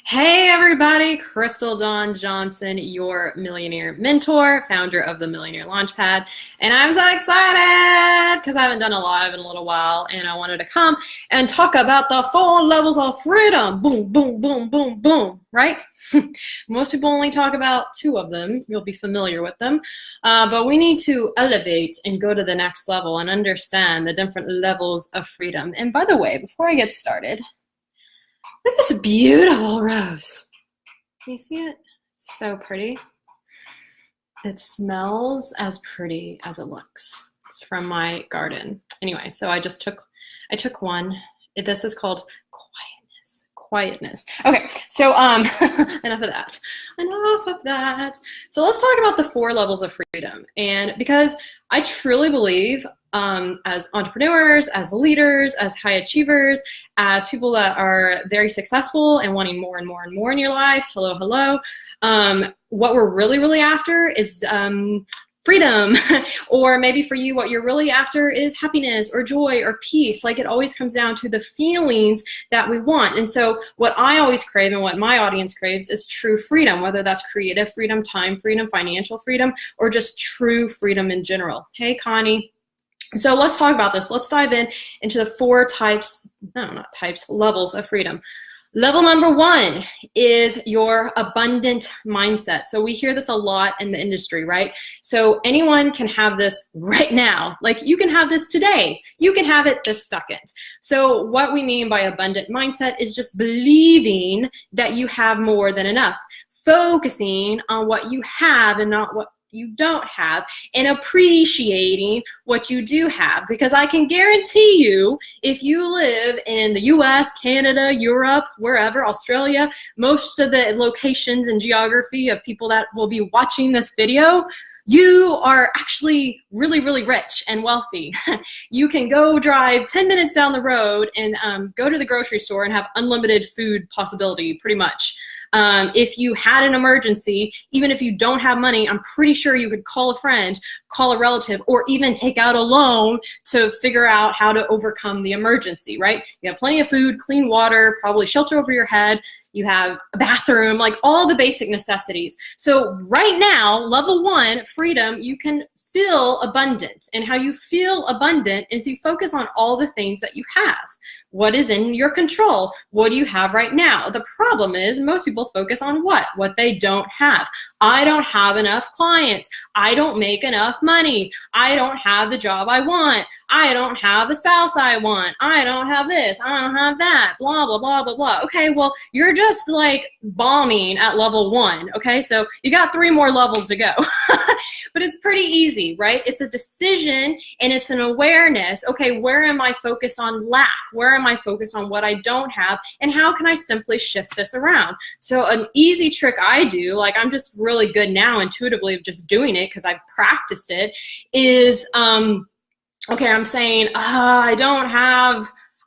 Hey everybody, Crystal Dawn Johnson, your millionaire mentor, founder of the Millionaire Launchpad. And I'm so excited because I haven't done a live in a little while and I wanted to come and talk about the 4 levels of freedom. Boom, boom, boom, boom, boom, right? Most people only talk about 2 of them. You'll be familiar with them. But we need to elevate and go to the next level and understand the different levels of freedom. And by the way, before I get started, look at this beautiful rose. Can you see it? It's so pretty. It smells as pretty as it looks. It's from my garden. Anyway, so I took one. This is called quietness. Okay, so enough of that. So let's talk about the 4 levels of freedom. And because I truly believe as entrepreneurs, as leaders, as high achievers, as people that are very successful and wanting more and more and more in your life, hello, what we're really after is freedom. Or maybe for you, what you're really after is happiness or joy or peace. Like, it always comes down to the feelings that we want. And so what I always crave and what my audience craves is true freedom, whether that's creative freedom, time freedom, financial freedom, or just true freedom in general. Hey, Connie. So let's talk about this. Let's dive into the 4 levels of freedom. Level number 1 is your abundant mindset. So we hear this a lot in the industry, right? So anyone can have this right now. Like, you can have this today. You can have it this second. So what we mean by abundant mindset is just believing that you have more than enough, focusing on what you have and not what you don't have, and appreciating what you do have. Because I can guarantee you, if you live in the US, Canada, Europe, wherever, Australia, most of the locations and geography of people that will be watching this video, you are actually really rich and wealthy. You can go drive 10 minutes down the road and go to the grocery store and have unlimited food possibility, pretty much. If you had an emergency, even if you don't have money, I'm pretty sure you could call a friend, call a relative, or even take out a loan to figure out how to overcome the emergency, right? You have plenty of food, clean water, probably shelter over your head. You have a bathroom, like all the basic necessities. So right now, level 1, freedom, you can feel abundant. And how you feel abundant is you focus on all the things that you have. What is in your control? What do you have right now? The problem is most people focus on what? What they don't have. I don't have enough clients. I don't make enough money. I don't have the job I want. I don't have the spouse I want. I don't have this. I don't have that. Blah, blah, blah, blah, blah. Okay, well, you're just like bombing at level 1. Okay, so you got 3 more levels to go. But it's pretty easy, right? It's a decision and it's an awareness. Okay, where am I focused on lack? Where am I focused on what I don't have? And how can I simply shift this around? So an easy trick I do, like I'm just really good now intuitively of just doing it because I've practiced it, is okay, I'm saying, I'm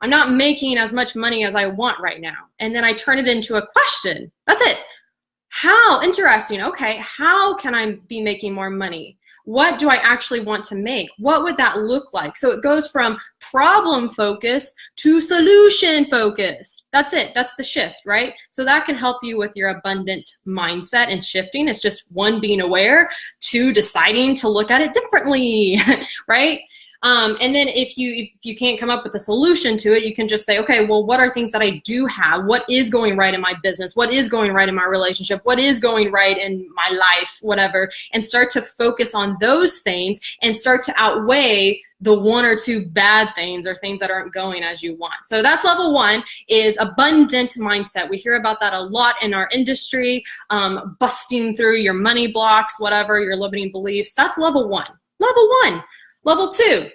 not making as much money as I want right now. And then I turn it into a question. That's it. How interesting. Okay, how can I be making more money? What do I actually want to make? What would that look like? So it goes from problem focused to solution focused. That's it. That's the shift, right? So that can help you with your abundant mindset and shifting. It's just 1, being aware, 2, deciding to look at it differently, right? And then if you can't come up with a solution to it, you can just say, okay, well, what are things that I do have? What is going right in my business? What is going right in my relationship? What is going right in my life? Whatever. And start to focus on those things and start to outweigh the 1 or 2 bad things or things that aren't going as you want. So that's level 1, is abundant mindset. We hear about that a lot in our industry, busting through your money blocks, whatever, your limiting beliefs. That's level 1. Level 1. Level 2.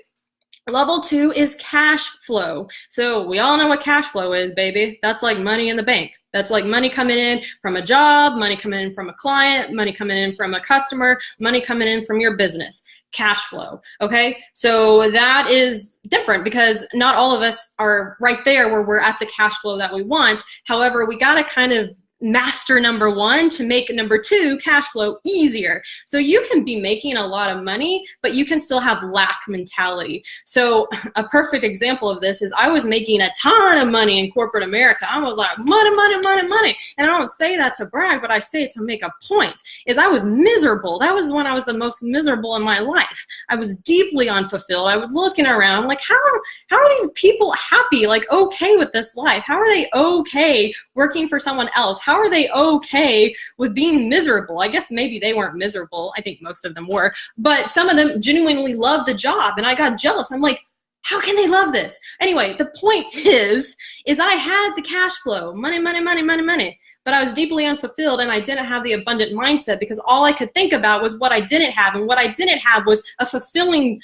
Level 2 is cash flow. So we all know what cash flow is, baby. That's like money in the bank. That's like money coming in from a job, money coming in from a client, money coming in from a customer, money coming in from your business. Cash flow, okay? So that is different because not all of us are right there where we're at the cash flow that we want. However, we gotta kind of master number one to make number two, cash flow, easier. So you can be making a lot of money, but you can still have lack mentality. So a perfect example of this is I was making a ton of money in corporate America. I was like, money, money, money, money. And I don't say that to brag, but I say it to make a point, is I was miserable. That was when I was the most miserable in my life. I was deeply unfulfilled. I was looking around like, how are these people happy, like okay with this life? How are they okay working for someone else? How are they okay with being miserable? I guess maybe they weren't miserable. I think most of them were, but some of them genuinely loved the job, and I got jealous. I'm like, how can they love this? Anyway, the point is I had the cash flow, money, money, money, money, money, but I was deeply unfulfilled, and I didn't have the abundant mindset because all I could think about was what I didn't have, and what I didn't have was a fulfilling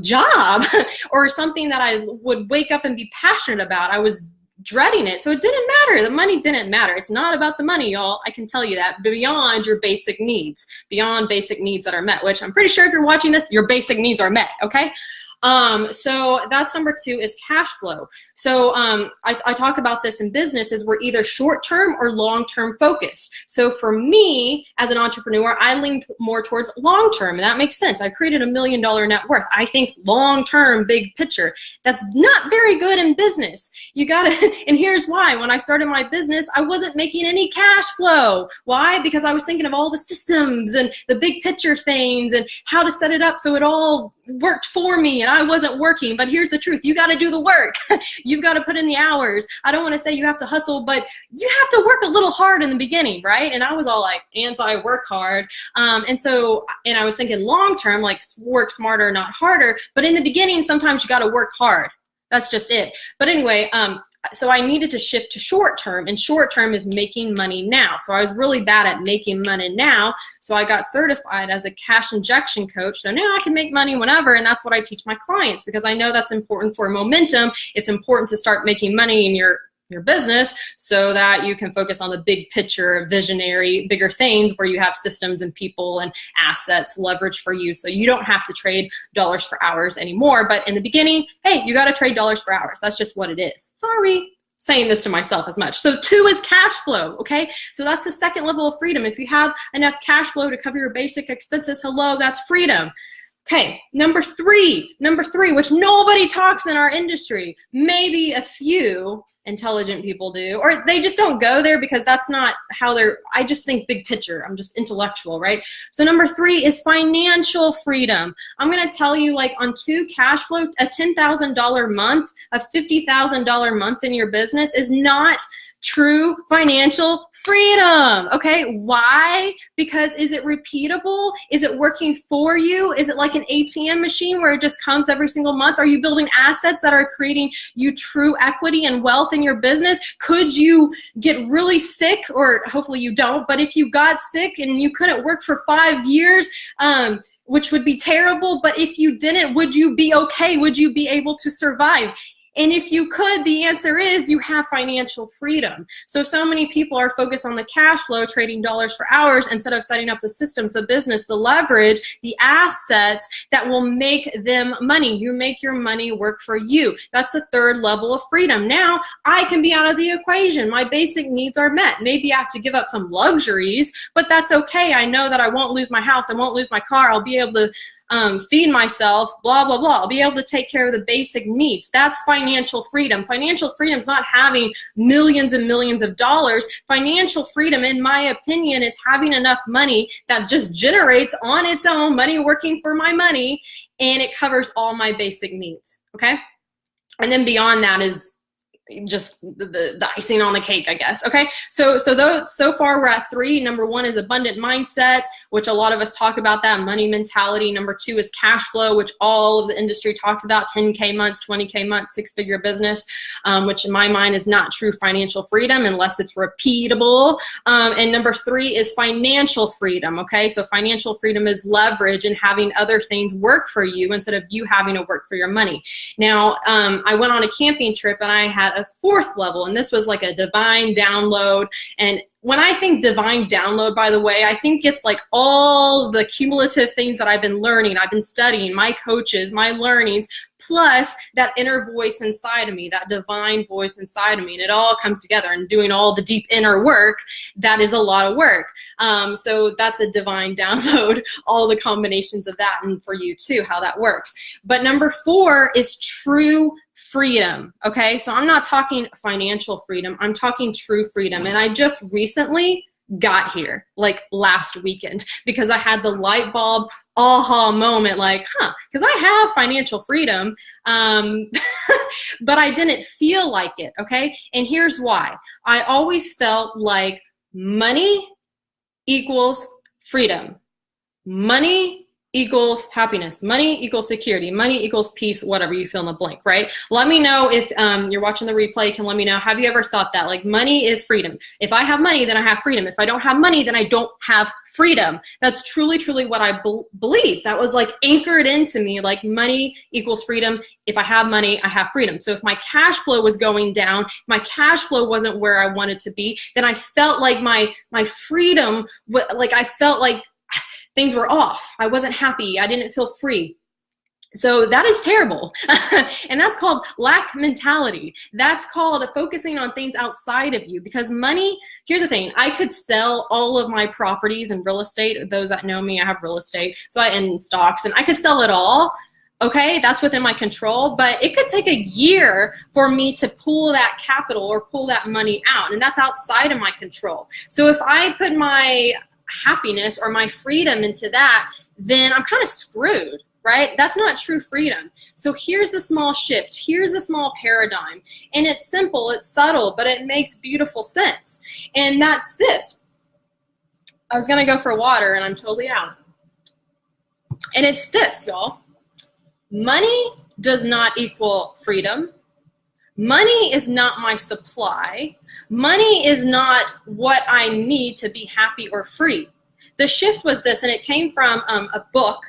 job or something that I would wake up and be passionate about. I was dreading it. So it didn't matter. The money didn't matter. It's not about the money, y'all. I can tell you that. Beyond your basic needs, beyond basic needs that are met, which I'm pretty sure if you're watching this, your basic needs are met, okay? So that's number two, is cash flow. So I talk about this in business, is we're either short-term or long-term focused. So for me as an entrepreneur, I leaned more towards long-term, and that makes sense. I created $1 million net worth. I think long-term, big picture. That's not very good in business. You gotta, and here's why. When I started my business, I wasn't making any cash flow. Why? Because I was thinking of all the systems and the big picture things and how to set it up so it all worked for me, and I wasn't working. But here's the truth. You got to do the work. You've got to put in the hours. I don't want to say you have to hustle, but you have to work a little hard in the beginning, right? And I was all like anti-work hard. And I was thinking long-term, like work smarter, not harder. But in the beginning, sometimes you got to work hard. That's just it. But anyway, so I needed to shift to short term, and short term is making money now. So I was really bad at making money now. So I got certified as a cash injection coach. So now I can make money whenever, and that's what I teach my clients, because I know that's important for momentum. It's important to start making money in your business so that you can focus on the big picture, visionary, bigger things where you have systems and people and assets leverage for you. So you don't have to trade dollars for hours anymore. But in the beginning, hey, you got to trade dollars for hours. That's just what it is. Sorry, saying this to myself as much. So two is cash flow, okay? So that's the second level of freedom. If you have enough cash flow to cover your basic expenses, hello, that's freedom. Okay, number three, which nobody talks in our industry. Maybe a few intelligent people do, or they just don't go there because that's not how I just think big picture. I'm just intellectual, right? So number three is financial freedom. I'm going to tell you, like on two cash flow, a $10,000 month, a $50,000 month in your business is not true financial freedom. Okay, why? Because is it repeatable? Is it working for you? Is it like an ATM machine where it just comes every single month? Are you building assets that are creating you true equity and wealth in your business? Could you get really sick, or hopefully you don't, but if you got sick and you couldn't work for 5 years, which would be terrible, but if you didn't, would you be okay? Would you be able to survive? And if you could, the answer is you have financial freedom. So many people are focused on the cash flow, trading dollars for hours, instead of setting up the systems, the business, the leverage, the assets that will make them money. You make your money work for you. That's the third level of freedom. Now I can be out of the equation. My basic needs are met. Maybe I have to give up some luxuries, but that's okay. I know that I won't lose my house. I won't lose my car. I'll be able to feed myself, blah, blah, blah. I'll be able to take care of the basic needs. That's financial freedom. Financial freedom is not having millions and millions of dollars. Financial freedom, in my opinion, is having enough money that just generates on its own, money working for my money, and it covers all my basic needs, okay? And then beyond that is just the icing on the cake, I guess. Okay, so far we're at three. Number one is abundant mindset, which a lot of us talk about, that money mentality. Number two is cash flow, which all of the industry talks about, 10K months, 20K months, six-figure business, which in my mind is not true financial freedom unless it's repeatable. And number three is financial freedom. Okay, so financial freedom is leverage and having other things work for you instead of you having to work for your money. Now, I went on a camping trip and I had a fourth level, and this was like a divine download, and when I think divine download, by the way, I think it's like all the cumulative things that I've been learning, I've been studying, my coaches, my learnings, plus that inner voice inside of me, that divine voice inside of me, and it all comes together, and doing all the deep inner work, that is a lot of work. So that's a divine download, all the combinations of that, and for you too, how that works. But number 4 is true freedom, okay? So I'm not talking financial freedom, I'm talking true freedom. And I just recently got here, like last weekend, because I had the light bulb aha moment, like, because I have financial freedom, but I didn't feel like it, okay? And here's why. I always felt like money equals freedom. Money equals happiness. Money equals security. Money equals peace, whatever you fill in the blank, right? Let me know if you're watching the replay, you can let me know, have you ever thought that? Like, money is freedom. If I have money, then I have freedom. If I don't have money, then I don't have freedom. That's truly, truly what I believe. That was like anchored into me, like money equals freedom. If I have money, I have freedom. So if my cash flow was going down, my cash flow wasn't where I wanted to be, then I felt like my freedom, like I felt like things were off. I wasn't happy. I didn't feel free. So that is terrible. And that's called lack mentality. That's called focusing on things outside of you, because money, here's the thing, I could sell all of my properties and real estate. Those that know me, I have real estate, so in stocks, and I could sell it all. Okay, that's within my control, but it could take a year for me to pull that capital or pull that money out, and that's outside of my control. So if I put my happiness or my freedom into that, then I'm kind of screwed, right? That's not true freedom. So here's a small shift. Here's a small paradigm. And it's simple, it's subtle, but it makes beautiful sense. And that's this. I was going to go for water and I'm totally out. And it's this, y'all. Money does not equal freedom. Money is not my supply. Money is not what I need to be happy or free. The shift was this, and it came from a book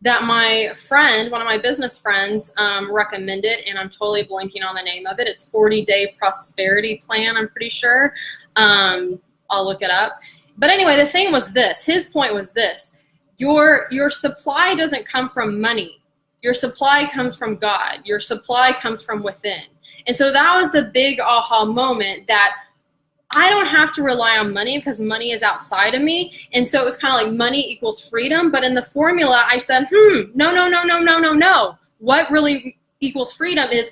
that my friend, one of my business friends, recommended, and I'm totally blanking on the name of it. It's 40-Day Prosperity Plan, I'm pretty sure. I'll look it up. But anyway, the thing was this. His point was this. Your supply doesn't come from money. Your supply comes from God. Your supply comes from within. And so that was the big aha moment, that I don't have to rely on money because money is outside of me. And so it was kind of like money equals freedom. But in the formula, I said, no. What really equals freedom is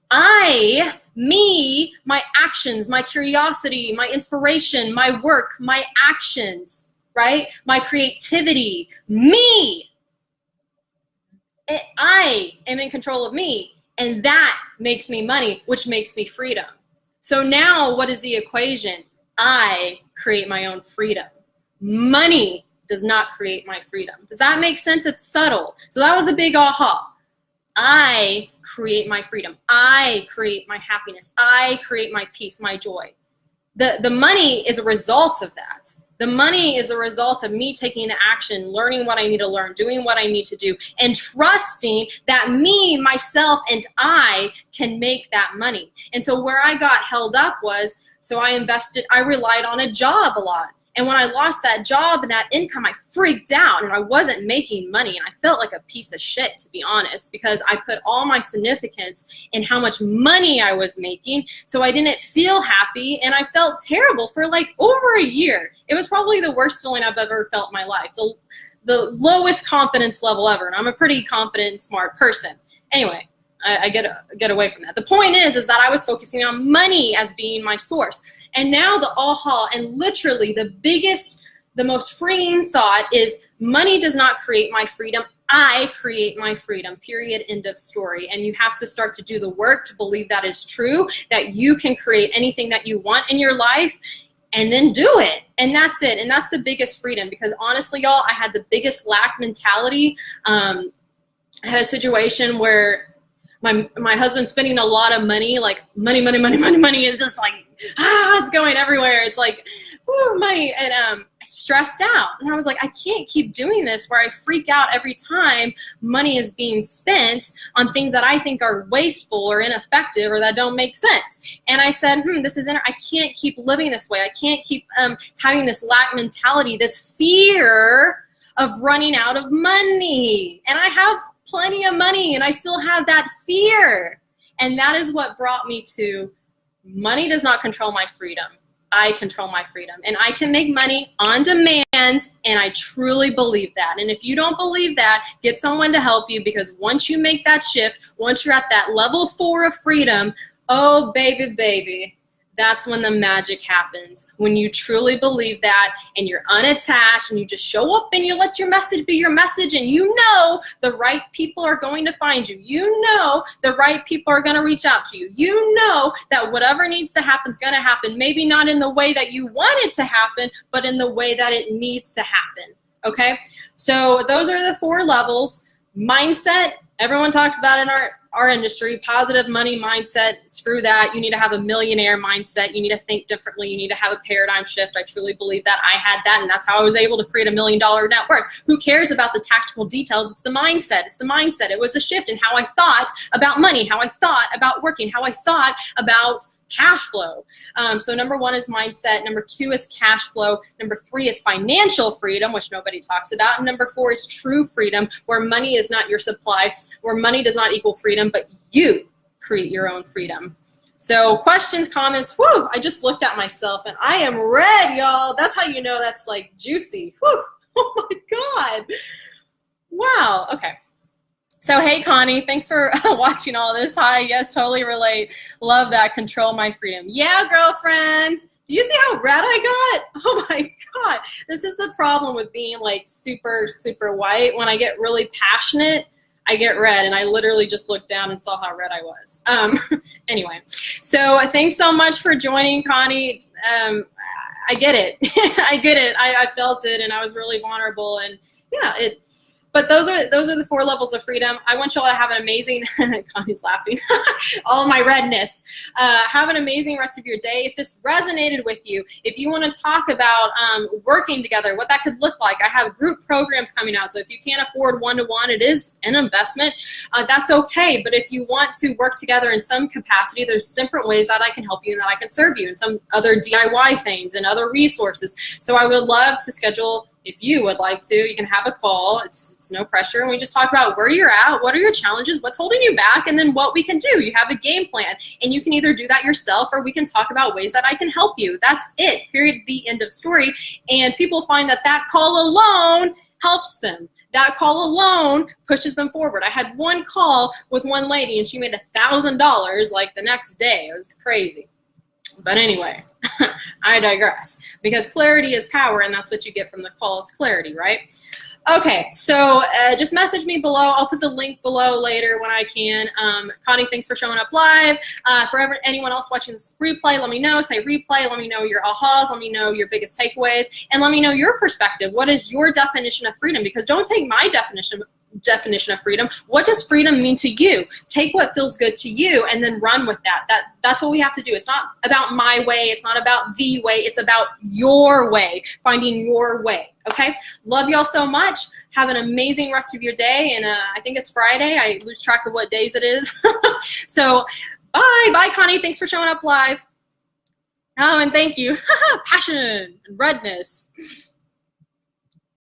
I, me, my actions, my curiosity, my inspiration, my work, my actions, right? My creativity, me. I am in control of me, and that makes me money, which makes me freedom. So now what is the equation? I create my own freedom. Money does not create my freedom. Does that make sense? It's subtle. So that was the big aha. I create my freedom. I create my happiness. I create my peace, my joy. The money is a result of that. The money is a result of me taking the action, learning what I need to learn, doing what I need to do, and trusting that me, myself, and I can make that money. And so where I got held up was, so I relied on a job a lot. And when I lost that job and that income, I freaked out, and I wasn't making money. And I felt like a piece of shit, to be honest, because I put all my significance in how much money I was making. So I didn't feel happy, and I felt terrible for like over a year. It was probably the worst feeling I've ever felt in my life. So the lowest confidence level ever. And I'm a pretty confident, smart person. Anyway, I get away from that. The point is that I was focusing on money as being my source. And now the aha, and literally the most freeing thought is, money does not create my freedom. I create my freedom, period, end of story. And you have to start to do the work to believe that is true, that you can create anything that you want in your life, and then do it. And that's it. And that's the biggest freedom, because honestly, y'all, I had the biggest lack mentality. I had a situation where my husband spending a lot of money, like money is just like, it's going everywhere. It's like, woo, money. And I stressed out. And I was like, I can't keep doing this where I freak out every time money is being spent on things that I think are wasteful or ineffective or that don't make sense. And I said, I can't keep living this way. I can't keep having this lack mentality, this fear of running out of money. And I have plenty of money and I still have that fear. And that is what brought me to money does not control my freedom. I control my freedom. And I can make money on demand, and I truly believe that. And if you don't believe that, get someone to help you, because once you make that shift, once you're at that level 4 of freedom, oh, baby, that's when the magic happens. When you truly believe that and you're unattached and you just show up and you let your message be your message, and you know the right people are going to find you. You know the right people are going to reach out to you. You know that whatever needs to happen is going to happen. Maybe not in the way that you want it to happen, but in the way that it needs to happen. Okay? So those are the 4 levels. Mindset, everyone talks about in our industry, positive money mindset, screw that. You need to have a millionaire mindset. You need to think differently. You need to have a paradigm shift. I truly believe that. I had that, and that's how I was able to create $1 million net worth. Who cares about the tactical details? It's the mindset. It's the mindset. It was a shift in how I thought about money, how I thought about working, how I thought about cash flow. So number 1 is mindset. Number 2 is cash flow. Number 3 is financial freedom, which nobody talks about. And number 4 is true freedom, where money is not your supply, where money does not equal freedom, but you create your own freedom. So questions, comments, whew, I just looked at myself and I am red, y'all. That's how you know that's like juicy. Whew. Oh my God. Wow. Okay. So, hey, Connie, thanks for watching all this. Hi, yes, totally relate. Love that. Control my freedom. Yeah, girlfriend. Do you see how red I got? Oh, my God. This is the problem with being, like, super, super white. When I get really passionate, I get red, and I literally just looked down and saw how red I was. Anyway, so thanks so much for joining, Connie. I get it. I get it. I felt it, and I was really vulnerable, and, yeah, But those are the 4 levels of freedom. I want y'all to have an amazing, Connie's laughing, all my redness. Have an amazing rest of your day. If this resonated with you, if you want to talk about working together, what that could look like, I have group programs coming out. So if you can't afford one-to-one, it is an investment. That's okay. But if you want to work together in some capacity, there's different ways that I can help you and that I can serve you, and some other DIY things and other resources. So I would love to schedule. If you would like to, you can have a call. It's no pressure. And we just talk about where you're at, what are your challenges, what's holding you back, and then what we can do. You have a game plan, and you can either do that yourself, or we can talk about ways that I can help you. That's it, period, the end of story. And people find that that call alone helps them. That call alone pushes them forward. I had one call with one lady, and she made $1,000 like the next day. It was crazy. But anyway, I digress, because clarity is power, and that's what you get from the call is clarity, right? Okay, so just message me below. I'll put the link below later when I can. Connie, thanks for showing up live. For anyone else watching this replay, let me know. Say replay. Let me know your ahas. Let me know your biggest takeaways. And let me know your perspective. What is your definition of freedom? Because don't take my definition of freedom. What does freedom mean to you? Take what feels good to you and then run with that. That's what we have to do. It's not about my way. It's not about the way. It's about your way, finding your way. Okay? Love y'all so much. Have an amazing rest of your day. And I think it's Friday. I lose track of what days it is. So bye. Bye, Connie. Thanks for showing up live. Oh, and thank you. Passion and redness.